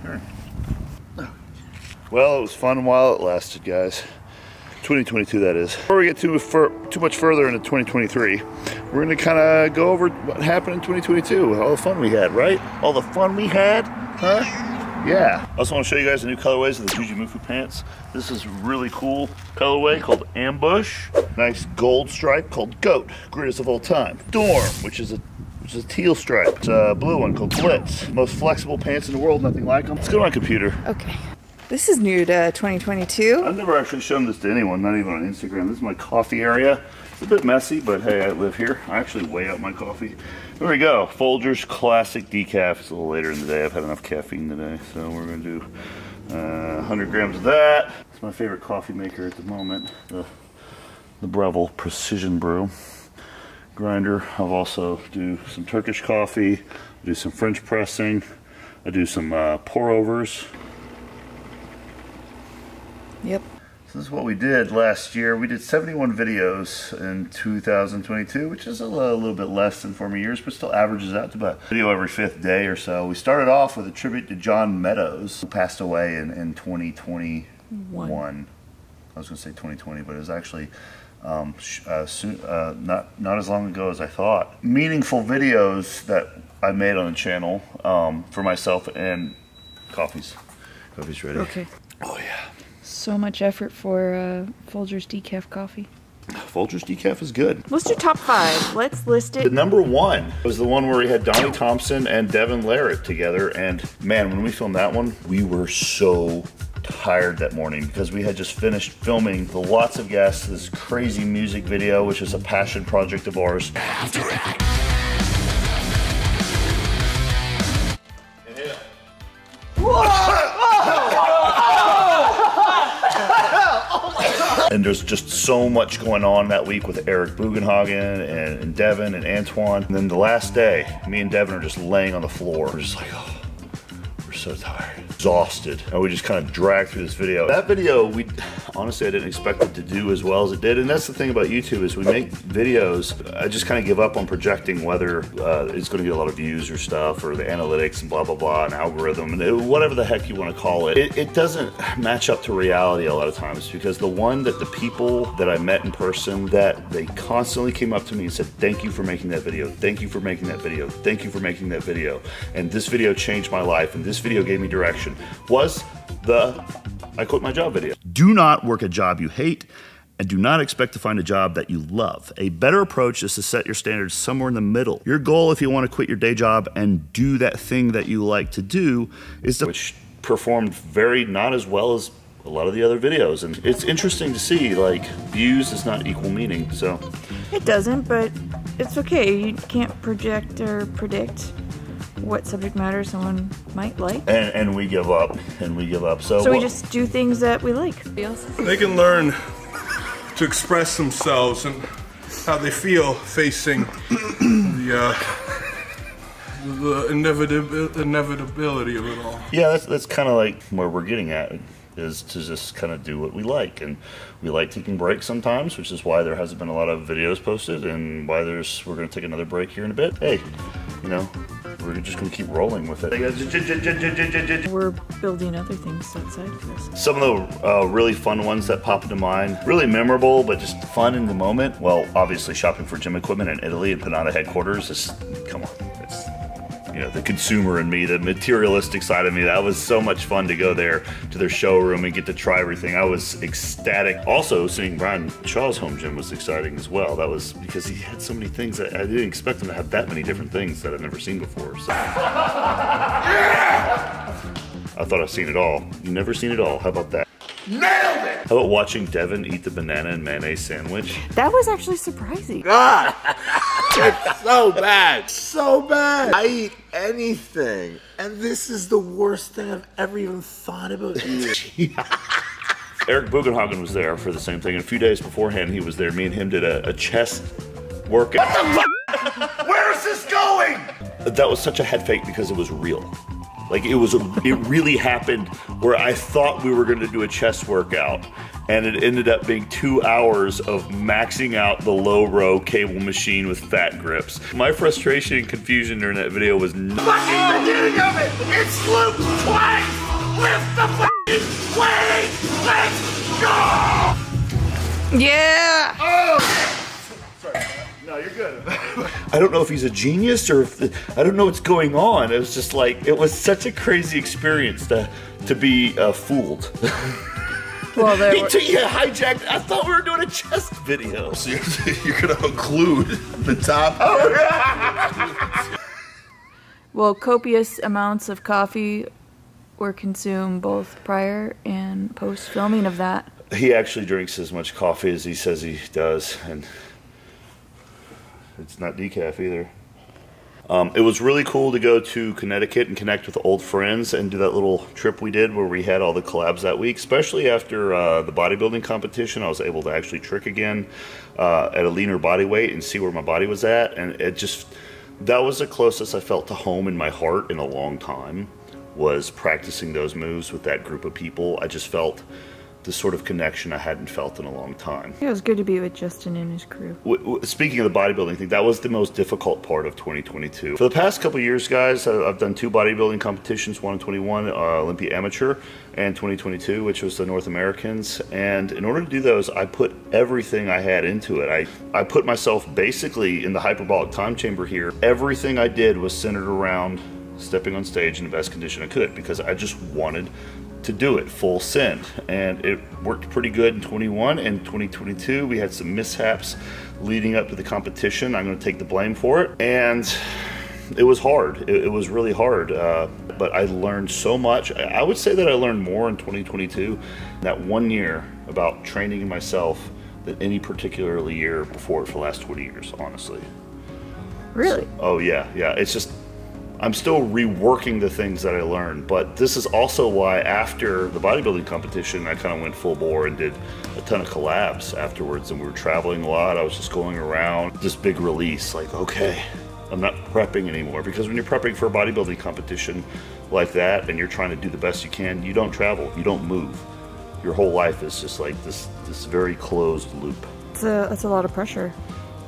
Sure. Well, it was fun while it lasted, guys. 2022, that is. Before we get too much further into 2023, we're gonna kind of go over what happened in 2022, all the fun we had, right? All the fun we had, huh? Yeah. I also want to show you guys the new colorways of the Jujimufu pants. This is a really cool colorway called Ambush. Nice gold stripe called Goat, greatest of all time. Storm, which is a teal stripe. It's a blue one called Blitz. Most flexible pants in the world, nothing like them. Let's go to my computer. Okay. This is new to 2022. I've never actually shown this to anyone, not even on Instagram. This is my coffee area. It's a bit messy, but hey, I live here. I actually weigh out my coffee. There we go. Folgers Classic Decaf. It's a little later in the day. I've had enough caffeine today, so we're going to do 100 grams of that. It's my favorite coffee maker at the moment, the Breville Precision Brew grinder. I'll also do some Turkish coffee, do some French pressing, I do some pour overs. Yep. So this is what we did last year. We did 71 videos in 2022, which is a little bit less than former years, but still averages out to about a video every 5th day or so. We started off with a tribute to John Meadows, who passed away in 2021. I was going to say 2020, but it was actually not as long ago as I thought. Meaningful videos that I made on the channel for myself, and coffee's ready. Okay. Oh yeah. So much effort for Folgers Decaf coffee. Folgers Decaf is good. Let's do top 5. Let's list it. The number 1 was the one where we had Donnie Thompson and Devin Larratt together, and man, when we filmed that one, we were so tired that morning because we had just finished filming the Lots of Guests, this crazy music video, which is a passion project of ours. And there's just so much going on that week with Eric Bugenhagen and Devin and Antoine. And then the last day, me and Devin are just laying on the floor. We're just like, oh, we're so tired, exhausted. And we just kind of dragged through this video. That video, honestly, I didn't expect it to do as well as it did. And that's the thing about YouTube is we make videos, I just kind of give up on projecting whether it's going to get a lot of views or stuff, or the analytics and blah, blah, blah, and algorithm, and whatever the heck you want to call it. It doesn't match up to reality a lot of times, because the one that the people that I met in person, that they constantly came up to me and said, thank you for making that video, thank you for making that video, thank you for making that video, and this video changed my life, and this video gave me direction, was the I quit my job video. Do not work a job you hate, and do not expect to find a job that you love. A better approach is to set your standards somewhere in the middle. Your goal, if you want to quit your day job and do that thing that you like to do, is to, which performed not as well as a lot of the other videos. And it's interesting to see, like, views does not equal meaning, so. It doesn't, but it's okay. You can't project or predict what subject matter someone might like. And we give up, So we just do things that we like. They can learn to express themselves and how they feel facing the inevitability of it all. Yeah, that's kind of like where we're getting at, is to just kind of do what we like. And we like taking breaks sometimes, which is why there hasn't been a lot of videos posted, and why we're going to take another break here in a bit. Hey, you know, we're just going to keep rolling with it. We're building other things outside of this. Some of the really fun ones that pop into mind, really memorable, but just fun in the moment. Well, obviously shopping for gym equipment in Italy at Panada headquarters. Come on, it's, you know, the consumer in me, the materialistic side of me. That was so much fun to go there to their showroom and get to try everything. I was ecstatic. Also, seeing Brian Shaw's home gym was exciting as well. That was because he had so many things that I didn't expect him to have that many different things that I've never seen before. So. I thought I've seen it all. You've never seen it all. How about that? Nailed it! How about watching Devin eat the banana and mayonnaise sandwich? That was actually surprising. God! It's so bad. So bad. I eat anything. And this is the worst thing I've ever even thought about eating. Eric Bugenhagen was there for the same thing. And a few days beforehand, he was there. Me and him did a chest workout. What the fuck? Where is this going? That was such a head fake because it was real. Like, it really happened where I thought we were going to do a chest workout, And it ended up being 2 hours of maxing out the low row cable machine with fat grips. My frustration and confusion during that video was Fucking beginning of it! It's loop twice! Lift the fucking weight! Let's go! Yeah! Oh! Sorry. No, you're good. I don't know if he's a genius or if I don't know what's going on. It was just like, it was such a crazy experience to be fooled. Well, he hijacked. I thought we were doing a chest video. So you're gonna occlude the top. Oh, yeah. Well, copious amounts of coffee were consumed both prior and post filming of that. He actually drinks as much coffee as he says he does, and it's not decaf either. It was really cool to go to Connecticut and connect with old friends and do that little trip we did where we had all the collabs that week, especially after the bodybuilding competition. I was able to actually trick again at a leaner body weight and see where my body was at, and that was the closest I felt to home in my heart in a long time, was practicing those moves with that group of people. I just felt the sort of connection I hadn't felt in a long time. It was good to be with Justin and his crew. Speaking of the bodybuilding thing, that was the most difficult part of 2022. For the past couple of years, guys, I've done 2 bodybuilding competitions, one in 21, Olympia Amateur, and 2022, which was the North Americans. And in order to do those, I put everything I had into it. I put myself basically in the hyperbolic time chamber here. Everything I did was centered around stepping on stage in the best condition I could, because I just wanted to do it full send, and it worked pretty good in 21 and 2022. We had some mishaps leading up to the competition. I'm going to take the blame for it, and it was hard. It was really hard, but I learned so much. I would say that I learned more in 2022, that 1 year, about training myself than any particular year before for the last 20 years, honestly. Really? Oh yeah, it's just, I'm still reworking the things that I learned, but this is also why after the bodybuilding competition, I kind of went full bore and did a ton of collabs afterwards, and we were traveling a lot. I was just going around, this big release, like, okay, I'm not prepping anymore, because when you're prepping for a bodybuilding competition like that and you're trying to do the best you can, you don't travel, you don't move. Your whole life is just like this very closed loop. That's a lot of pressure.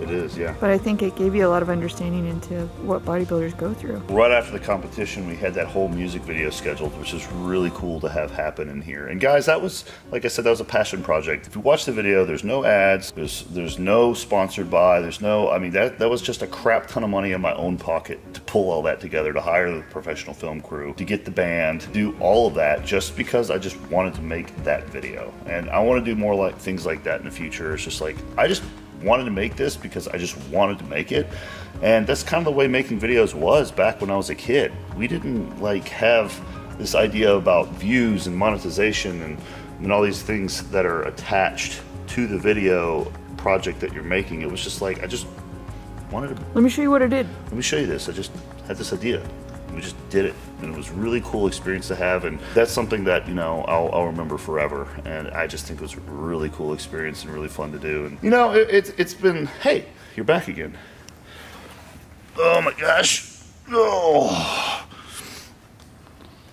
It is, yeah. But I think it gave you a lot of understanding into what bodybuilders go through. Right after the competition, we had that whole music video scheduled, which is really cool to have happen in here. And guys, that was, like I said, that was a passion project. If you watch the video, there's no ads, there's no sponsored by, there's no, I mean, that was just a crap ton of money in my own pocket to pull all that together, to hire the professional film crew, to get the band, to do all of that, just because I just wanted to make that video. And I want to do more like things like that in the future. It's just like, I just wanted to make this because I just wanted to make it, and that's kind of the way making videos was back when I was a kid. We didn't like have this idea about views and monetization and all these things that are attached to the video project that you're making. It was just like, I just wanted to, let me show you what I did. let me show you this. I just had this idea. We just did it, and it was a really cool experience to have, and that's something that, you know, I'll remember forever. And I just think it was a really cool experience and really fun to do. And you know, it's been, hey, you're back again. Oh my gosh. Oh,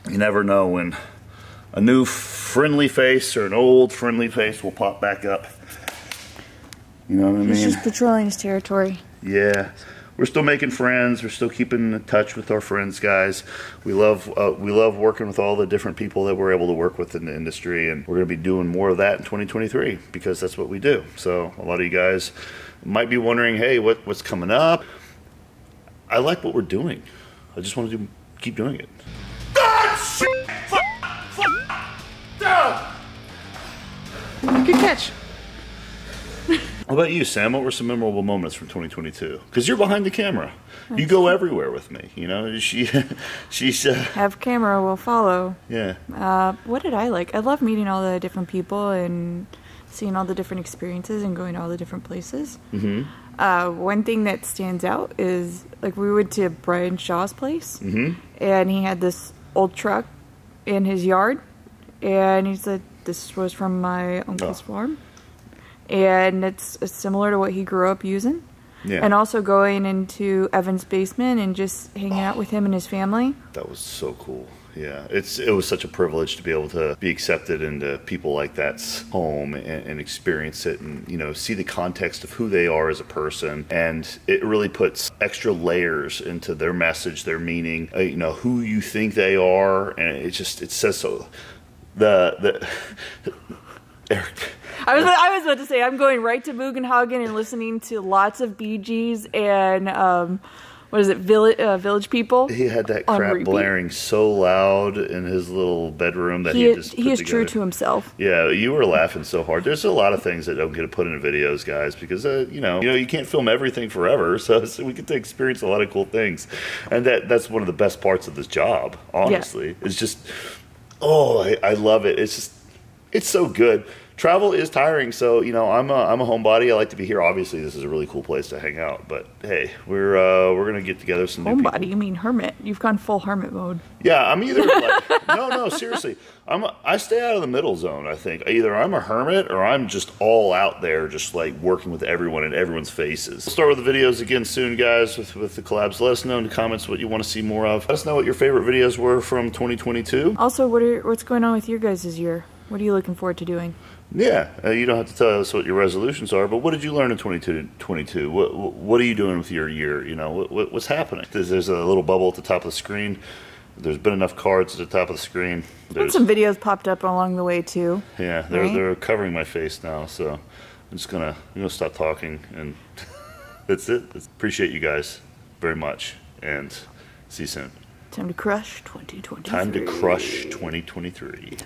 you never know when a new friendly face or an old friendly face will pop back up. You know what I mean? He's just patrolling his territory. Yeah. We're still making friends. We're still keeping in touch with our friends, guys. We love working with all the different people that we're able to work with in the industry, and we're going to be doing more of that in 2023 because that's what we do. So a lot of you guys might be wondering, hey, what's coming up? I like what we're doing. I just want to keep doing it. Good catch. How about you, Sam? What were some memorable moments from 2022? Because you're behind the camera. You go everywhere with me. You know, she's Have camera will follow. Yeah. What did I like? I love meeting all the different people and seeing all the different experiences and going to all the different places. Mm-hmm. One thing that stands out is, like, we went to Brian Shaw's place, mm-hmm. and he had this old truck in his yard, and he said this was from my uncle's farm. And it's similar to what he grew up using. Yeah. And also going into Evan's basement and just hanging out with him and his family. That was so cool. Yeah, it was such a privilege to be able to be accepted into people like that's home and experience it, and see the context of who they are as a person, and it really puts extra layers into their message, their meaning, who you think they are, and it says so. Eric. I was about to say, I'm going right to Bugenhagen and listening to lots of Bee Gees and what is it, Village People? He had that crap blaring so loud in his little bedroom that he is true to himself. Yeah, you were laughing so hard. There's a lot of things that don't get put into videos, guys, because you can't film everything forever, so we get to experience a lot of cool things, and that's one of the best parts of this job. Honestly, yeah. It's just, I love it. It's so good. Travel is tiring, so I'm a homebody. I like to be here. Obviously, this is a really cool place to hang out. But hey, we're gonna get together some new people. Homebody? You mean hermit? You've gone full hermit mode. Yeah, I'm either like no, seriously. I stay out of the middle zone. I think either I'm a hermit or I'm just all out there, just like working with everyone in everyone's faces. We'll start with the videos again soon, guys, with the collabs. Let us know in the comments what you want to see more of. Let us know what your favorite videos were from 2022. Also, what's going on with your guys' year? What are you looking forward to doing? Yeah, you don't have to tell us what your resolutions are, but what did you learn in 2022? What are you doing with your year? What's happening? There's a little bubble at the top of the screen. There's been enough cards at the top of the screen. And some videos popped up along the way too. Yeah, they're covering my face now, so I'm just gonna stop talking, and that's it. Appreciate you guys very much, and see you soon. Time to crush 2023. Time to crush 2023.